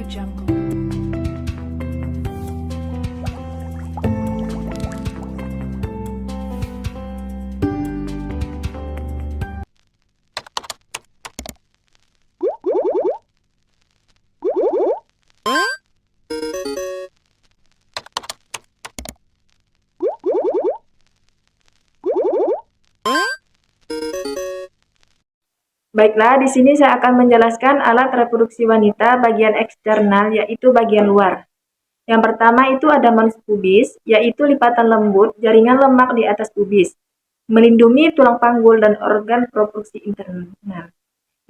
Jungle. Baiklah, di sini saya akan menjelaskan alat reproduksi wanita bagian eksternal, yaitu bagian luar. Yang pertama itu ada manus pubis, yaitu lipatan lembut jaringan lemak di atas pubis, melindungi tulang panggul dan organ reproduksi internal.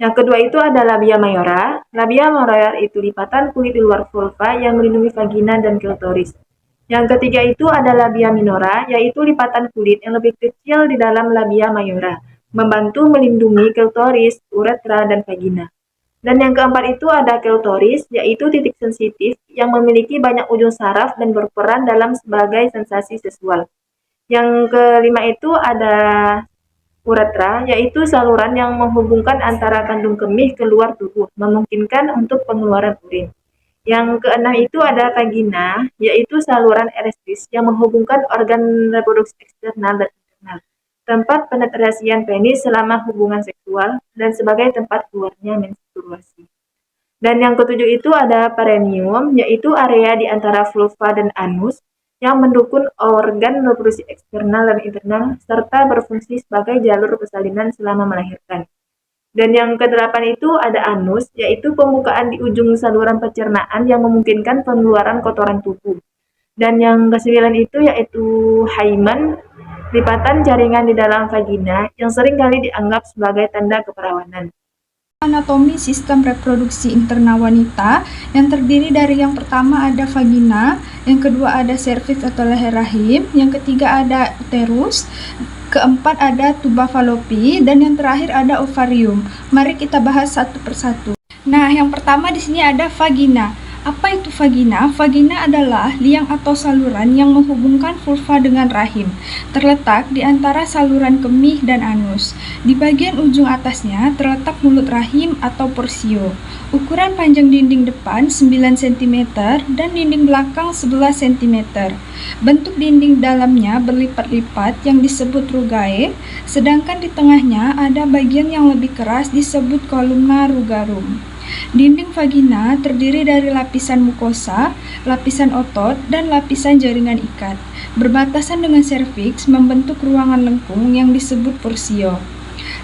Yang kedua itu ada labia mayora. Labia mayora itu lipatan kulit di luar vulva yang melindungi vagina dan klitoris. Yang ketiga itu ada labia minora, yaitu lipatan kulit yang lebih kecil di dalam labia mayora, membantu melindungi klitoris, uretra, dan vagina. Dan yang keempat itu ada klitoris, yaitu titik sensitif yang memiliki banyak ujung saraf dan berperan dalam sebagai sensasi seksual. Yang kelima itu ada uretra, yaitu saluran yang menghubungkan antara kandung kemih ke luar tubuh, memungkinkan untuk pengeluaran urin. Yang keenam itu ada vagina, yaitu saluran erestis yang menghubungkan organ reproduksi eksternal dan internal, tempat penetrasian penis selama hubungan seksual, dan sebagai tempat keluarnya menstruasi. Dan yang ketujuh itu ada perineum, yaitu area di antara vulva dan anus yang mendukung organ reproduksi eksternal dan internal, serta berfungsi sebagai jalur persalinan selama melahirkan. Dan yang kedelapan itu ada anus, yaitu pembukaan di ujung saluran pencernaan yang memungkinkan pengeluaran kotoran tubuh. Dan yang kesembilan itu yaitu hymen, lipatan jaringan di dalam vagina yang seringkali dianggap sebagai tanda keperawanan. Anatomi sistem reproduksi internal wanita yang terdiri dari yang pertama ada vagina, yang kedua ada serviks atau leher rahim, yang ketiga ada uterus, keempat ada tuba falopi, dan yang terakhir ada ovarium. Mari kita bahas satu persatu. Nah, yang pertama di sini ada vagina. Apa itu vagina? Vagina adalah liang atau saluran yang menghubungkan vulva dengan rahim, terletak di antara saluran kemih dan anus. Di bagian ujung atasnya terletak mulut rahim atau porsio. Ukuran panjang dinding depan 9 cm dan dinding belakang 11 cm. Bentuk dinding dalamnya berlipat-lipat yang disebut rugae, sedangkan di tengahnya ada bagian yang lebih keras disebut columna rugarum. Dinding vagina terdiri dari lapisan mukosa, lapisan otot, dan lapisan jaringan ikat. Berbatasan dengan serviks membentuk ruangan lengkung yang disebut porsio.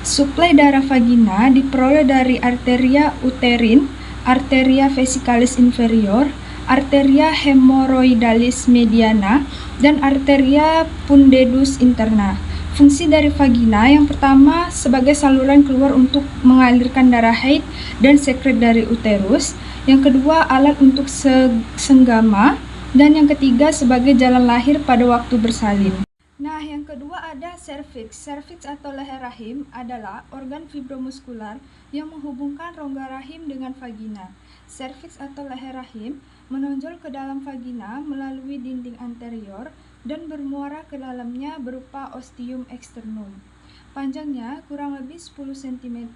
Suplai darah vagina diperoleh dari arteria uterin, arteria vesicalis inferior, arteria hemoroidalis mediana, dan arteria pudendus interna. Fungsi dari vagina yang pertama sebagai saluran keluar untuk mengalirkan darah haid dan sekret dari uterus, yang kedua alat untuk senggama, dan yang ketiga sebagai jalan lahir pada waktu bersalin. Nah, yang kedua ada serviks. Serviks atau leher rahim adalah organ fibromuskular yang menghubungkan rongga rahim dengan vagina. Serviks atau leher rahim menonjol ke dalam vagina melalui dinding anterior dan bermuara ke dalamnya berupa ostium externum. Panjangnya kurang lebih 10 cm.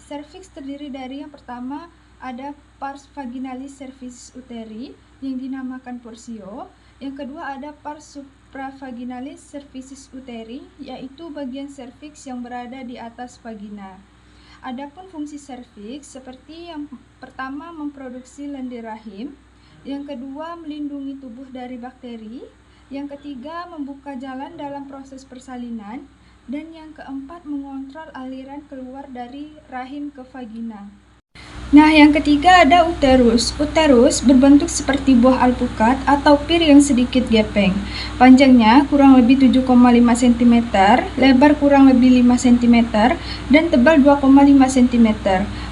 Serviks terdiri dari yang pertama ada pars vaginalis cervicis uteri yang dinamakan porsio. Yang kedua ada pars supravaginalis cervicis uteri, yaitu bagian serviks yang berada di atas vagina. Adapun fungsi serviks seperti yang pertama memproduksi lendir rahim, yang kedua melindungi tubuh dari bakteri, yang ketiga membuka jalan dalam proses persalinan, dan yang keempat mengontrol aliran keluar dari rahim ke vagina. Nah, yang ketiga ada uterus. Uterus berbentuk seperti buah alpukat atau pir yang sedikit gepeng. Panjangnya kurang lebih 7,5 cm, lebar kurang lebih 5 cm, dan tebal 2,5 cm.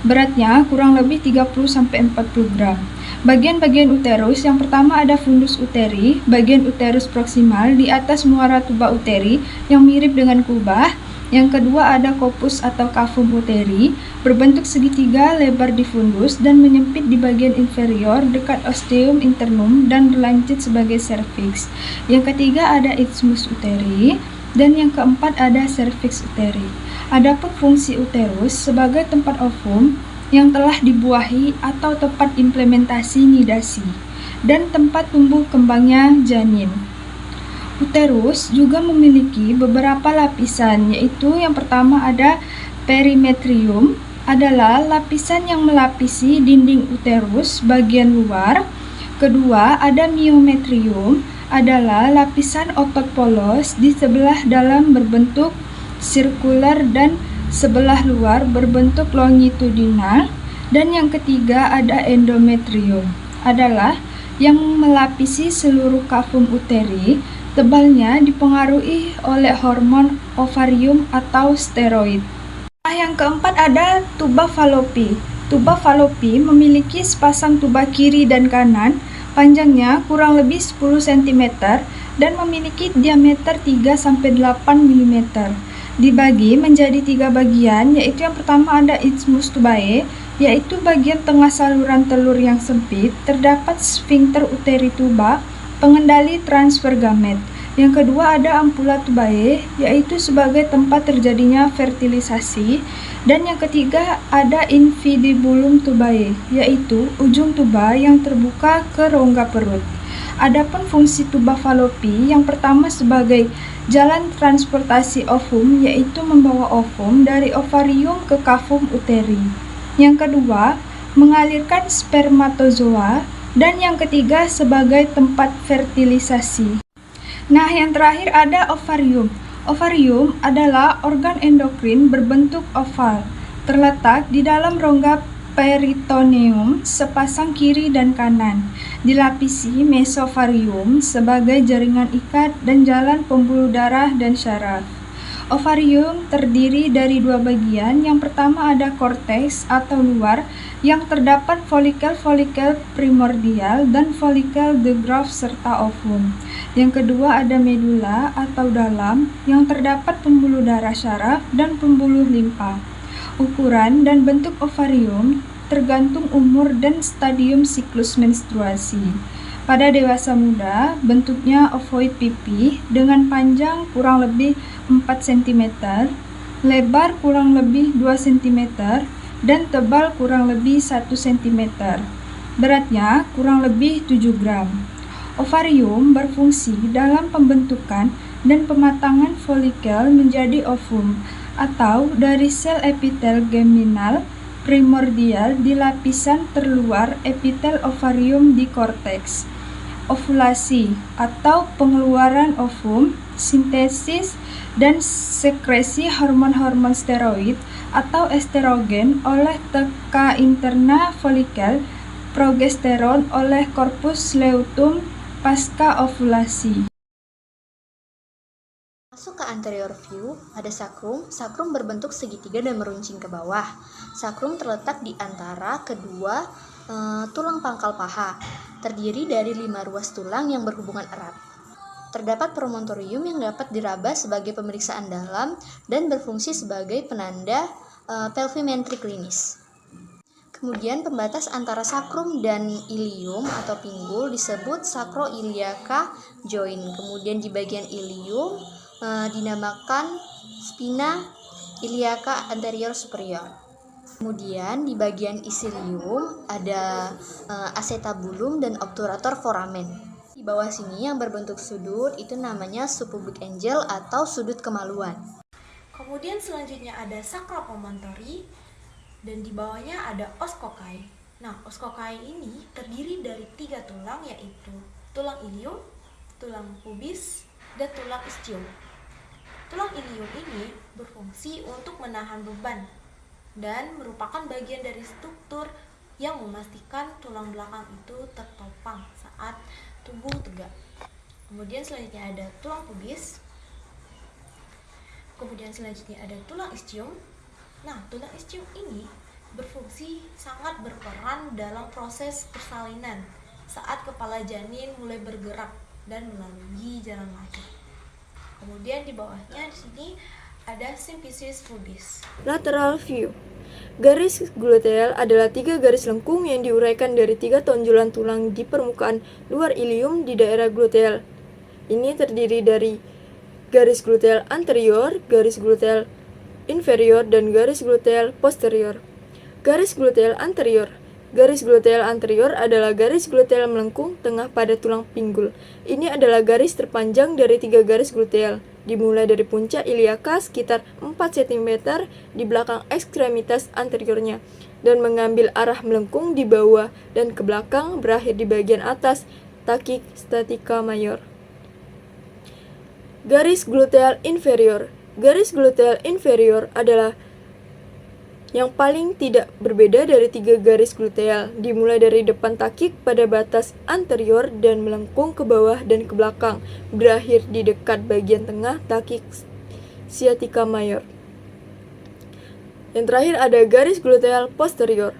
Beratnya kurang lebih 30-40 gram. Bagian-bagian uterus yang pertama ada fundus uteri, bagian uterus proksimal di atas muara tuba uteri yang mirip dengan kubah. Yang kedua ada kopus atau cavum uteri, berbentuk segitiga lebar di fundus dan menyempit di bagian inferior dekat ostium internum dan berlanjut sebagai serviks. Yang ketiga ada isthmus uteri, dan yang keempat ada cervix uteri. Adapun fungsi uterus sebagai tempat ovum, yang telah dibuahi atau tempat implementasi nidasi, dan tempat tumbuh kembangnya janin. Uterus juga memiliki beberapa lapisan, yaitu yang pertama ada perimetrium, adalah lapisan yang melapisi dinding uterus bagian luar. Kedua, ada myometrium, adalah lapisan otot polos di sebelah dalam berbentuk sirkular dan sebelah luar berbentuk longitudinal. Dan yang ketiga ada endometrium, adalah yang melapisi seluruh kafum uteri. Tebalnya dipengaruhi oleh hormon ovarium atau steroid. Nah, yang keempat ada tuba Fallopi. Tuba Fallopi memiliki sepasang tuba kiri dan kanan, panjangnya kurang lebih 10 cm dan memiliki diameter 3-8 mm. Dibagi menjadi 3 bagian, yaitu yang pertama ada isthmus tubae, yaitu bagian tengah saluran telur yang sempit, terdapat sphincter uteri tuba, pengendali transfer gamet. Yang kedua ada ampula tubae, yaitu sebagai tempat terjadinya fertilisasi. Dan yang ketiga ada infundibulum tubae, yaitu ujung tuba yang terbuka ke rongga perut. Adapun fungsi tuba Fallopi, yang pertama sebagai jalan transportasi ovum, yaitu membawa ovum dari ovarium ke kafum uteri. Yang kedua, mengalirkan spermatozoa, dan yang ketiga sebagai tempat fertilisasi. Nah, yang terakhir ada ovarium. Ovarium adalah organ endokrin berbentuk oval, terletak di dalam rongga peritoneum sepasang kiri dan kanan, dilapisi mesovarium sebagai jaringan ikat dan jalan pembuluh darah dan syaraf. Ovarium terdiri dari 2 bagian. Yang pertama ada korteks atau luar, yang terdapat folikel-folikel primordial dan folikel de Graaff serta ovum. Yang kedua ada medula atau dalam, yang terdapat pembuluh darah syaraf dan pembuluh limpa. Ukuran dan bentuk ovarium tergantung umur dan stadium siklus menstruasi. Pada dewasa muda, bentuknya ovoid pipih dengan panjang kurang lebih 4 cm, lebar kurang lebih 2 cm, dan tebal kurang lebih 1 cm. Beratnya kurang lebih 7 gram. Ovarium berfungsi dalam pembentukan dan pematangan folikel menjadi ovum atau dari sel epitel geminal primordial di lapisan terluar epitel ovarium di korteks. Ovulasi atau pengeluaran ovum, sintesis dan sekresi hormon-hormon steroid atau estrogen oleh teka interna folikel, progesteron oleh corpus luteum pasca ovulasi. Masuk ke anterior view, ada sakrum. Sakrum berbentuk segitiga dan meruncing ke bawah. Sakrum terletak di antara kedua tulang pangkal paha, terdiri dari 5 ruas tulang yang berhubungan erat. Terdapat promontorium yang dapat diraba sebagai pemeriksaan dalam dan berfungsi sebagai penanda pelvimetri klinis. Kemudian pembatas antara sakrum dan ilium atau pinggul disebut sacroiliaca joint. Kemudian di bagian ilium dinamakan spina iliaca anterior superior. Kemudian di bagian isilium ada acetabulum dan obturator foramen. Di bawah sini yang berbentuk sudut itu namanya subpubic angle atau sudut kemaluan. Kemudian selanjutnya ada sacropromontory dan di bawahnya ada os cocae. Nah, os cocae ini terdiri dari 3 tulang, yaitu tulang ilium, tulang pubis, dan tulang ischium. Tulang ilium ini berfungsi untuk menahan beban dan merupakan bagian dari struktur yang memastikan tulang belakang itu tertopang saat tubuh tegak. Kemudian selanjutnya ada tulang pubis. Kemudian selanjutnya ada tulang ischium. Nah, tulang ischium ini berfungsi sangat berperan dalam proses persalinan saat kepala janin mulai bergerak dan melalui jalan lahir. Kemudian di bawahnya di sini ada symphysis pubis. Lateral view. Garis gluteal adalah 3 garis lengkung yang diuraikan dari 3 tonjolan tulang di permukaan luar ilium di daerah gluteal. Ini terdiri dari garis gluteal anterior, garis gluteal inferior, dan garis gluteal posterior. Garis gluteal anterior. Garis gluteal anterior adalah garis gluteal melengkung tengah pada tulang pinggul. Ini adalah garis terpanjang dari 3 garis gluteal, dimulai dari puncak iliaka sekitar 4 cm di belakang ekstremitas anteriornya, dan mengambil arah melengkung di bawah dan ke belakang, berakhir di bagian atas takik sciatica major. Garis gluteal inferior. Garis gluteal inferior adalah yang paling tidak berbeda dari 3 garis gluteal, dimulai dari depan takik pada batas anterior dan melengkung ke bawah dan ke belakang, berakhir di dekat bagian tengah takik sciatica major. Yang terakhir ada garis gluteal posterior.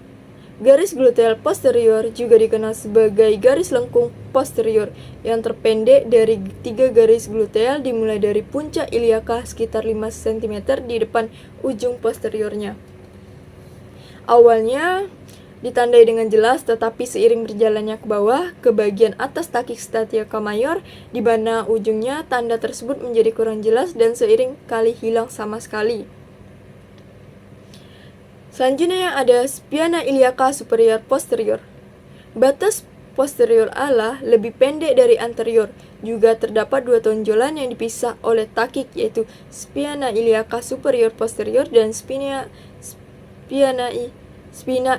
Garis gluteal posterior juga dikenal sebagai garis lengkung posterior yang terpendek dari 3 garis gluteal dimulai dari puncak iliaka sekitar 5 cm di depan ujung posteriornya. Awalnya ditandai dengan jelas, tetapi seiring berjalannya ke bawah ke bagian atas takik sciatica major, di mana ujungnya tanda tersebut menjadi kurang jelas dan seiring kali hilang sama sekali. Selanjutnya ada spiana iliaca superior posterior. Batas posterior ala lebih pendek dari anterior. Juga terdapat 2 tonjolan yang dipisah oleh takik, yaitu spiana iliaca superior posterior dan spina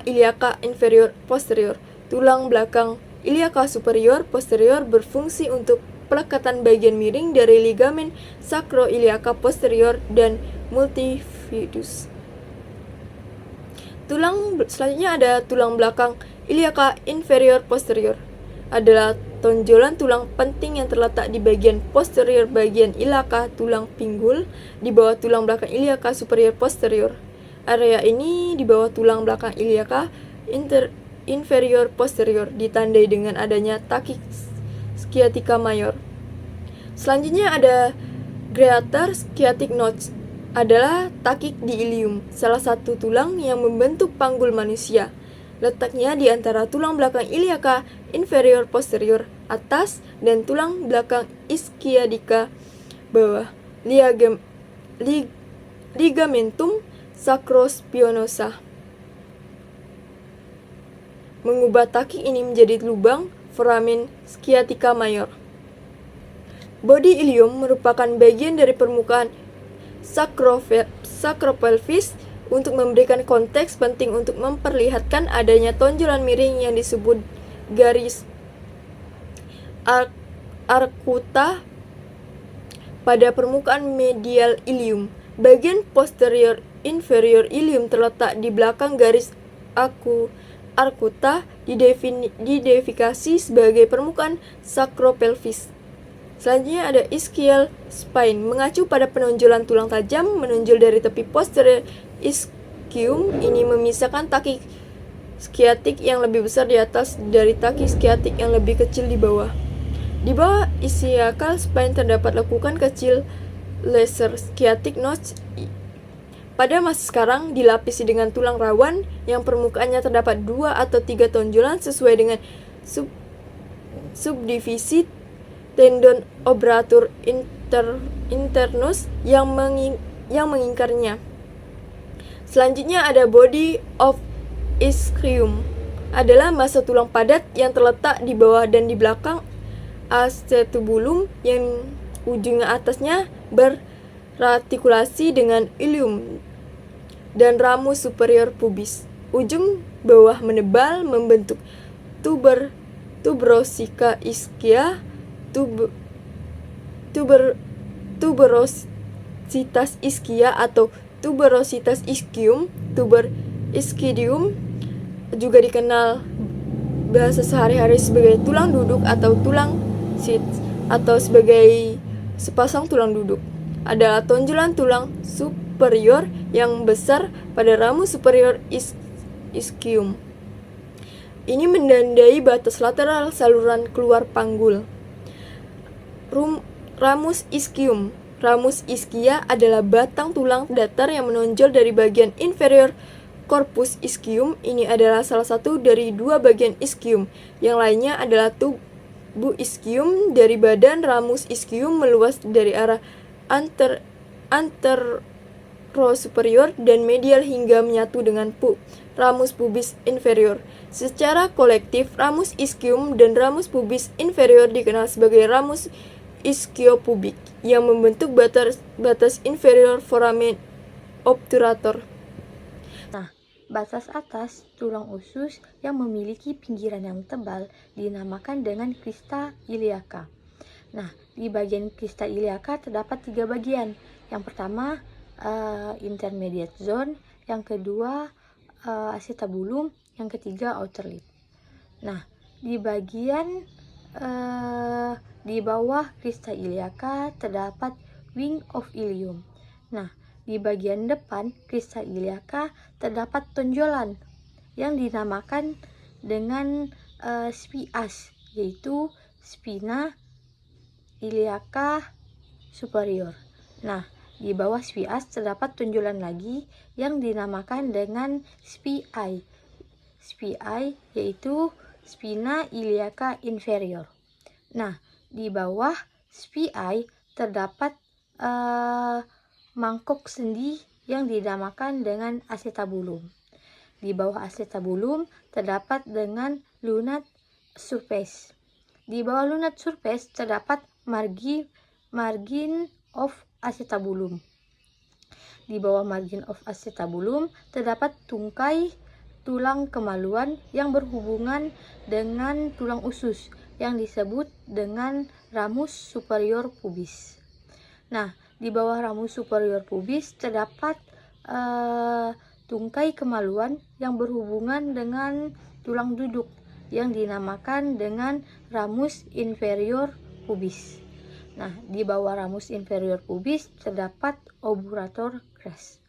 iliaca inferior posterior. Tulang belakang iliaca superior posterior berfungsi untuk pelekatan bagian miring dari ligamen sacroiliaca posterior dan multifidus. Selanjutnya ada tulang belakang iliaca inferior posterior. Adalah tonjolan tulang penting yang terletak di bagian posterior bagian iliaca tulang pinggul di bawah tulang belakang iliaca superior posterior. Area ini di bawah tulang belakang iliaca inferior posterior ditandai dengan adanya takik sciatica major. Selanjutnya ada greater sciatic notch. Adalah takik di ilium, salah satu tulang yang membentuk panggul manusia. Letaknya di antara tulang belakang iliaca inferior posterior atas dan tulang belakang ischiadica bawah. Ligamentum sacrospinosa. Mengubah takik ini menjadi lubang foramen sciatica major. Body ilium merupakan bagian dari permukaan sacropelvis untuk memberikan konteks penting untuk memperlihatkan adanya tonjolan miring yang disebut garis arcuta pada permukaan medial ilium. Bagian posterior inferior ilium terletak di belakang garis arcuta diidentifikasi sebagai permukaan sacropelvis. Selanjutnya ada ischial spine, mengacu pada penonjolan tulang tajam menonjol dari tepi posterior ischium. Ini memisahkan takik sciatic yang lebih besar di atas dari takik sciatic yang lebih kecil di bawah. Di bawah ischial spine terdapat lekukan kecil lesser sciatic notch. Pada masa sekarang dilapisi dengan tulang rawan yang permukaannya terdapat 2 atau 3 tonjolan sesuai dengan subdivisi tendon obturator internus yang mengingkarnya. Selanjutnya ada body of ischium. Adalah massa tulang padat yang terletak di bawah dan di belakang acetubulum yang ujungnya atasnya berartikulasi dengan ilium dan ramus superior pubis. Ujung bawah menebal membentuk tuberosica ischia, tuberositas ischia atau tuberositas ischium, tuber ischidium, juga dikenal bahasa sehari-hari sebagai tulang duduk atau tulang sit atau sebagai sepasang tulang duduk. Adalah tonjolan tulang superior yang besar pada ramus superior ischium. Ini menandai batas lateral saluran keluar panggul. Ramus ischium. Ramus ischia adalah batang tulang datar yang menonjol dari bagian inferior corpus ischium. Ini adalah salah satu dari 2 bagian ischium. Yang lainnya adalah tubuh ischium. Dari badan ramus ischium meluas dari arah row superior dan medial hingga menyatu dengan ramus pubis inferior. Secara kolektif, ramus ischium dan ramus pubis inferior dikenal sebagai ramus ischiopubik yang membentuk batas inferior foramen obturator. Batas atas tulang usus yang memiliki pinggiran yang tebal dinamakan dengan crista iliaca. Di bagian crista iliaca terdapat 3 bagian. Yang pertama intermediate zone, yang kedua acetabulum, yang ketiga outer lip. Di bagian di bawah crista iliaca terdapat wing of ilium. Di bagian depan crista iliaca terdapat tonjolan yang dinamakan dengan spias, yaitu spina iliaca superior. Di bawah spias terdapat tonjolan lagi yang dinamakan dengan spii. Spii yaitu spina iliaca inferior. Di bawah spii terdapat mangkok sendi yang dinamakan dengan acetabulum. Di bawah acetabulum terdapat dengan lunate surface. Di bawah lunate surface terdapat margin of acetabulum. Di bawah margin of acetabulum terdapat tungkai tulang kemaluan yang berhubungan dengan tulang usus yang disebut dengan ramus superior pubis. Di bawah ramus superior pubis terdapat tungkai kemaluan yang berhubungan dengan tulang duduk yang dinamakan dengan ramus inferior pubis. Di bawah ramus inferior pubis terdapat obturator crest.